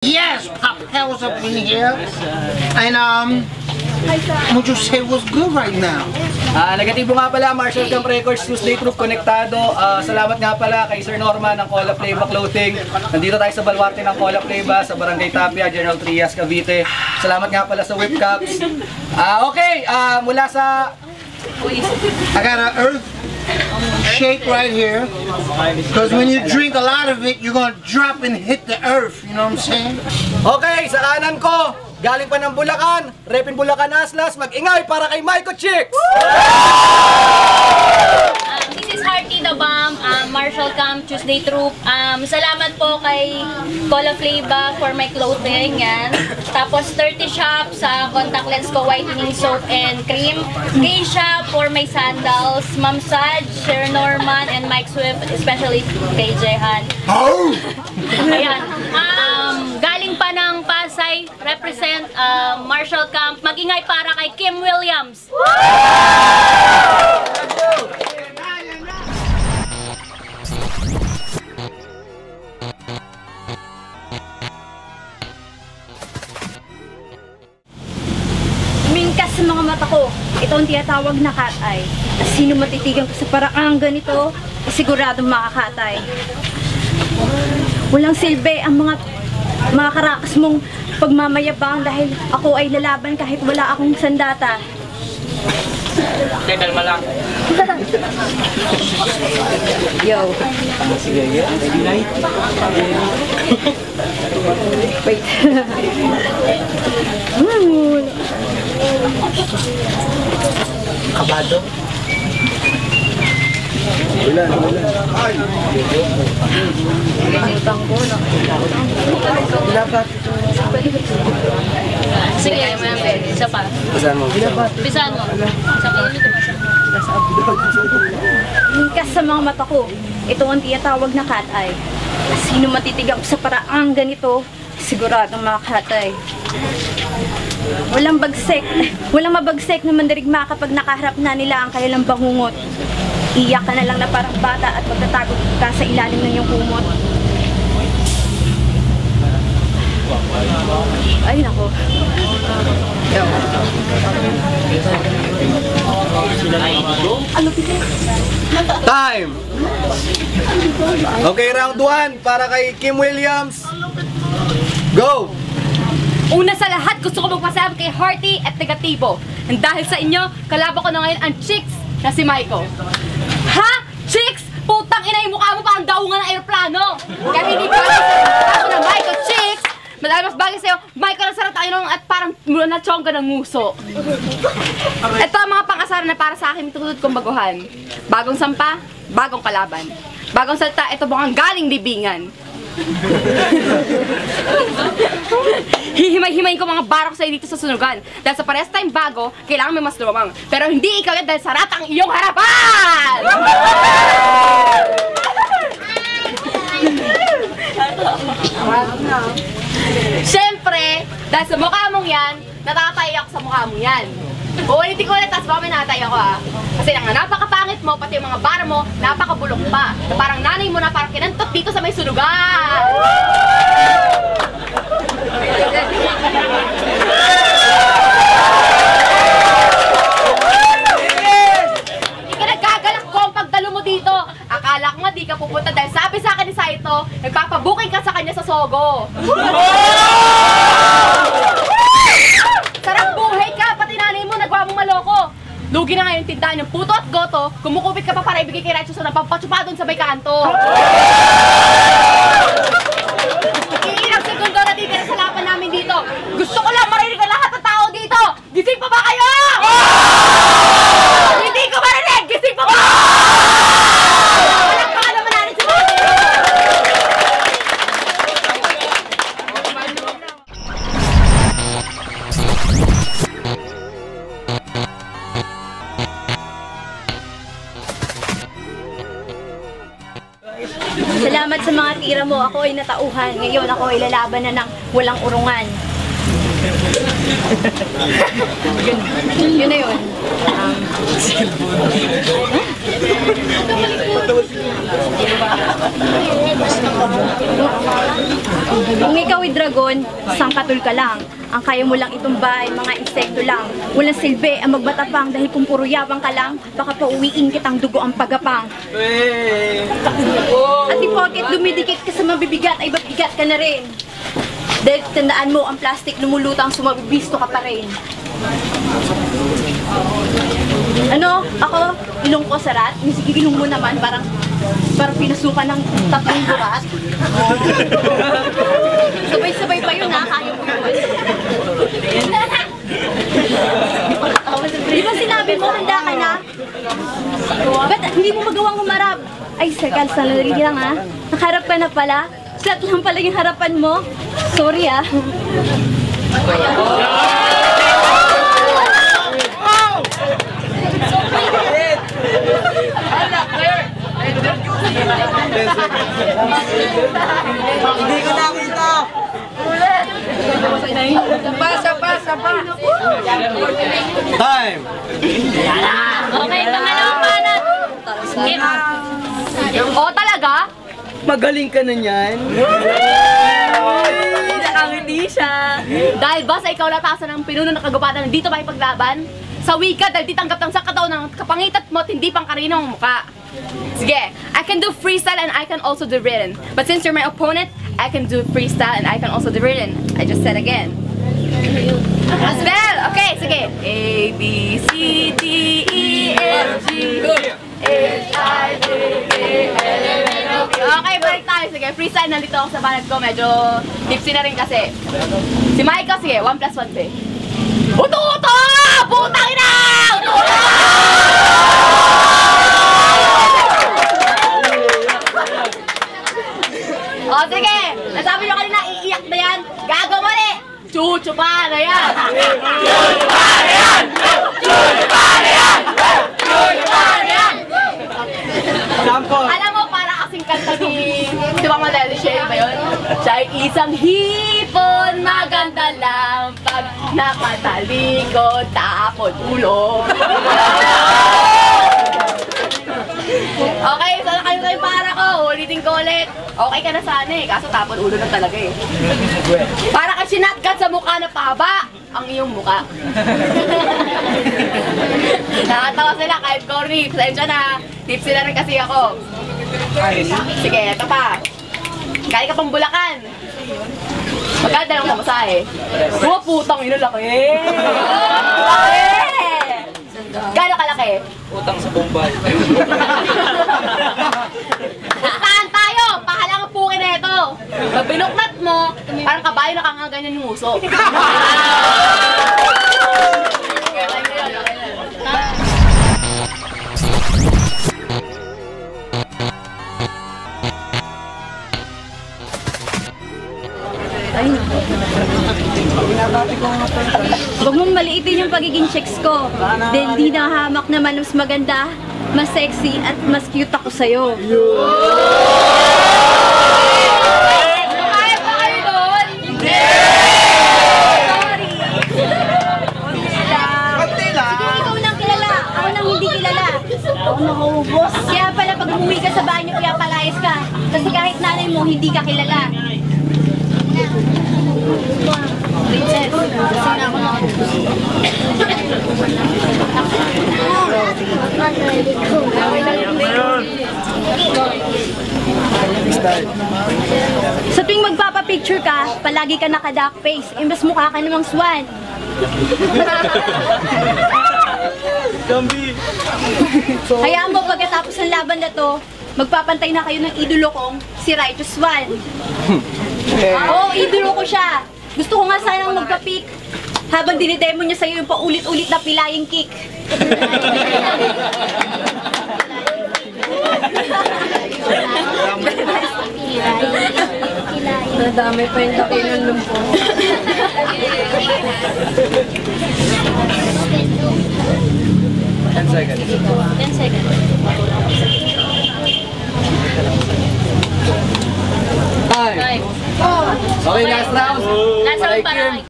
Yes, Papel's up in here. And would you say what's good right now? Negatibo nga pala, Marshall Camp Records, Tuesday Troop Konektado. Salamat nga pala kay Sir Norman ng Cola Flava Clothing. Nandito tayo sa Baluarte ng Cola Flava sa Barangay Tapia, General Trias, Cavite. Salamat nga pala sa Whip Cups. Mula sa... I got an earth shake right here. Because when you drink a lot of it, you're gonna drop and hit the earth. You know what I'm saying? Okay, sa kanan ko, galing pa ng Bulacan, Repin Bulacan Aslas, mag-ingay para kay Myco Chicks! This is Hearty the Bomb, Marshall Camp, Tuesday Troop. Salamat po kay Cola Flava for my clothing, yan. Tapos 30 Shop sa contact lens ko, whitening soap and cream. Geisha for my sandals, Ma'am Saj, Sir Norman, and Mike Swift, especially kay Jehan. Oh! Ayan. Galing pa ng Pasay, represent Marshall Camp. Mag-ingay para kay Kim Williams. Mingkas sa mga mata ko, ito ang tinatawag na cat eye. Sino matitigan ko sa paraang ganito, siguradong makakatay. Walang silbi ang mga karakas mong pagmamayabang dahil ako ay lalaban kahit wala akong sandata. Kalma lang. Yo. Sige, ready na? Wait. Kabado? Wala. Utang ko na. Dapat. Sige, mo yan, pwede. Isa pa. Bisan mo. Bisan mo. Sa kilomito pa siya. Mingkas sa mga mata ko, ito ang tinatawag na cat eye. Sino matitigan ko sa paraang ganito, siguradong makakatay. Walang mabagsek na mandirigma kapag nakaharap na nila ang kanilang bangungot. Iyak ka na lang na parang bata at magtatago ka sa ilalim ng iyong kumot. Ay, nako. Time! Okay, round 1 para kay Kim Williams. Go! Una sa lahat, gusto ko magpasalamat kay Hearty at Negatibo. And dahil sa inyo, kalaban ko na ngayon ang Chicks na si Myco. Ha? Chicks? Putang ina yung mukha mo parang daungan ng aeroplano. Kaya hindi ko ako na Myco Chicks. Madami mas bagay sa'yo, Myco lang sarap tayo at parang mula na chongga ng nguso. Ito ang mga pang-asaran na para sa akin tutulad kong baguhan. Bagong sampa, bagong kalaban. Bagong salta, ito bukang galing libingan. Hihimay-himayin ko mga barok sa'yo dito sa sunugan. Dahil sa parehas tayong bago, kailangan may mas lumamang. Pero hindi ikaw yan dahil sarat ang iyong harapan! Siyempre, dahil sa mukha mong yan, natatay ako sa mukha mong yan. Uulitin ko ulit, tapos baka may natay ako Kasi nga napakapangit mo, pati yung mga bara mo, napakabulok pa. Na parang nanay mo na parang kinantot dito sa may sunugan. Hindi ka nagkagalak ko ang pagdalo mo dito. Akala ko nga di ka pupunta dahil sabi sa akin ni Saito, nagpapabuking ka sa kanya sa Sogo. Sarap buhay ka, pati nanay mo nagwa mong maloko. Lugi na ngayon tindahan ng puto at goto, kumukupit ka pa para ibigay kay Ratio sa napampatsupa doon sa may kanto. Iilang segundo na titira sa laban namin dito. Gusto ko lang marinig ang lahat ng tao dito. Gising pa ba kayo? Hindi ko marinig! Gising pa ba? Walang pakalaman natin si mga Salamat sa mga tira mo. Ako ay natauhan. Ngayon ako ay lalaban na ng walang urungan. Yun na yun. Kung ikaw ay dragon, sangkatul ka lang. Ang kaya mo lang itumba ay mga insekto lang. Walang silbi ang magbatapang dahil kung puro yabang ka lang, baka pauwiin kitang dugo ang pagapang. At di porket dumidikit ka sa mabibigat ay babigat ka na rin. Dahil tandaan mo, ang plastic lumulutang sumabibisto ka pa rin. Ano? Ako, ilong ko sarat. Sige, ilong mo naman, parang pinasukan ng 3 burat. Sabay-sabay pa yun ha, kaya mo yun. Di ba sinabi mo, handa ka na? Ba't hindi mo magawang humarap? Ay, sakal, sandali lang ha. Nakaharap ka na pala? Flat lang pala yung harapan mo? Sorry ah. Hindi ko nakita. Sapa. Time. Okay, pangalawang banat. Skip. O talaga? Magaling ka na niyan. Nakangiti siya. Dahil ba sa ikaw latasan ng pinuno ng kagubatan dito makipaglaban? Sa wika dahil di tanggap ng sakataw ng kapangitat mo at hindi pang karino ang muka. Sige, I can do freestyle and I can also do written. But since you're my opponent, I can do freestyle and I can also do written. I just said again. Spell! Okay, sige. A, B, C, D, E, F, G, H, I, J, K, L, M, N, O, P. Okay, balik tayo. Sige, freestyle. Nandito ako sa banat ko. Medyo tipsy na rin kasi. Si Micah, sige. 1 plus 1, be. Uto-uto! Putang ina! Uto-uto! O, sige. Nasabi nyo kanina, iiyak na yan. Gago mali! Chuchupa na yan! Chuchupa na yan! Chuchupa na yan! Chuchupa na yan! Alam mo, para kasing kanta ni... Di ba Madeleine Shea ba yun? Siya ay isang hipon, maganda lang pag nakatalikod, tapon ulo. Okay, so kayo kayo para ko. Ulitin ko ulit. Okay ka na sana eh, kaso tapon ulo na talaga eh. Para ka sinatgat sa mukha na pahaba ang iyong mukha. Nakatawa sila kahit corny. Pasensya na. Tipsy na rin kasi ako. Sige, ito pa. Kaya ka pang Bulacan. Magkanda lang pamasahe. Mga putang ina laki. Laki! Gano'n kalaki? Utang sa Bombay. Saan tayo? Pahalang ang puki na ito. Pag binuklat mo, parang kabayo nakangaganyan yung uso. Huwag mong maliitin yung pagiging chicks ko. Dahil di nahamak naman mas maganda, mas sexy at mas cute ako sa'yo. Kaya ba kayo doon? Hindi! Sorry! Sige, ikaw nang kilala. Ako nang hindi kilala. Ako nakahubos. Kaya pala pag umuwi ka sa banyo, kaya palayas ka. Kasi kahit nanay mo, hindi ka kilala. Princess, kasi na ako Sa tuwing magpapapicture ka, palagi ka naka-duck face. Imbes mukha ka namang swan. Hayaan mo pagkatapos ng laban na to, magpapantay na kayo ng idolo kong si Righteous Swan. Oo, idolo ko siya. Gusto ko nga sanang magpa-pick habang dinidemo niya sa'yo yung paulit-ulit na pilaying kick. Nadami pa yung laki ng lumpo. 10 seconds. 10 seconds. Time. Okay, last round. Last round para